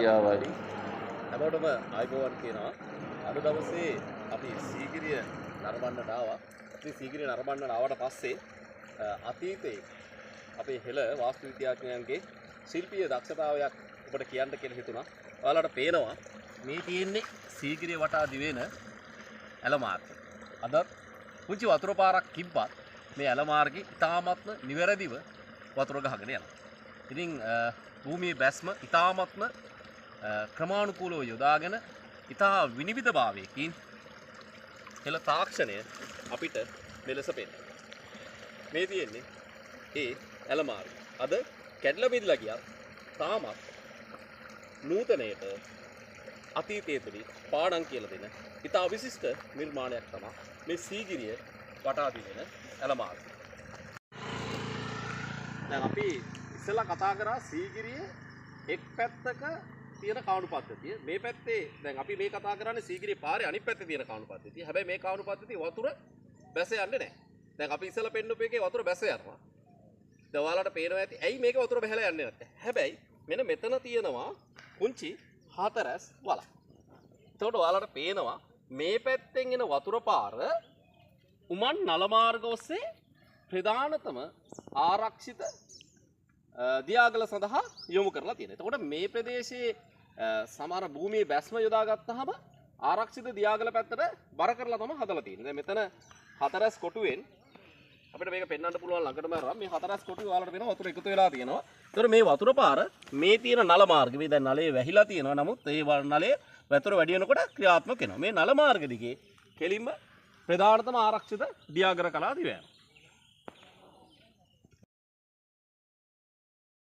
යාවයි හැමෝටම ආයිබෝවන් කියනවා. අද දවසේ අපි සීගිරිය නරඹන්නට ආවා. අපි සීගිරිය නරඹන්න ආවට පස්සේ අතීතයේ අපේ හෙළ වාස්තු විද්‍යාඥයන්ගේ ශිල්පීය දක්ෂතාවයක් ඔබට කියන්න කියලා හිතුණා. ඔයාලට පේනවා මේ තියෙන්නේ සීගිරිය වටා දිවෙන ඇල මාර්ග. අද පුංචි වතුර පාරක් තිබ්බත් මේ ඇල මාර්ගේ ඉතාමත්ම නිවැරදිව වතුර ගහගෙන යනවා. ඉතින් භූමියේ බැස්ම ඉතාමත්ම ක්‍රමානුකූලව යොදාගෙන ඉතා විනිවිද භාවයකින් හෙළ තාක්ෂණය අපිට මෙලෙස පෙන්නනවා. මේ තියෙන්නේ ඒ ඇල මාර්ගය. අද කැඩලා බිඳලා ගියා තාමත් නූතනයට අතීතයේ තුලින් පාඩම් කියලා දෙන ඉතා විශිෂ්ට නිර්මාණයක් තමයි මේ සීගිරිය වටා දිවෙන ඇල මාර්ගය. දැන් අපි ඉස්සෙල්ලා කතා කරා සීගිරියේ එක් පැත්තක තියෙන කාණු පද්ධතිය. මේ පැත්තේ දැන් අපි මේ කතා කරන්නේ සීගිරිය පාරේ අනිත් පැත්තේ තියෙන කාණු පද්ධතිය. හැබැයි මේ කාණු පද්ධතිය වතුර බැස යන්නේ නැහැ. දැන් අපි ඉස්සෙල්ලා පෙන්නපු එකේ වතුර බැස යනවා. දැන් ඔයාලට පේනවා ඇති ඇයි මේක වතුර බහැලා යන්නේ නැත්තේ. හැබැයි මෙන්න මෙතන තියෙනවා කුංචි හතරස් වලක්. එතකොට ඔයාලට පේනවා මේ පැත්තෙන් එන වතුර පාර උමන් නල මාර්ග ඔස්සේ ප්‍රධානතම ආරක්ෂිත දියාගල සඳහා යොමු කරලා තියෙනවා. එතකොට මේ ප්‍රදේශයේ සමහර භූමියේ බැස්ම යොදාගත්තාම ආරක්ෂිත දියාගල පැත්තට බර කරලා තමයි හදලා තියෙන්නේ. දැන් මෙතන හතරස් කොටුවෙන් අපිට මේක පෙන්වන්න පුළුවන් ළඟටම අරන් මේ හතරස් කොටුවේ ඔයාලට වෙන වතුර එකතු වෙලා තියෙනවා. එතකොට මේ වතුර පාර මේ තියෙන නල මාර්ගෙ මේ දැන් නලේ වැහිලා තියෙනවා. නමුත් ඒ නලේ වතුර වැඩි වෙනකොට ක්‍රියාත්මක වෙනවා. මේ නල මාර්ග දිගේ කෙලින්ම ප්‍රධානතම ආරක්ෂිත දියාගල කලා දිව යනවා.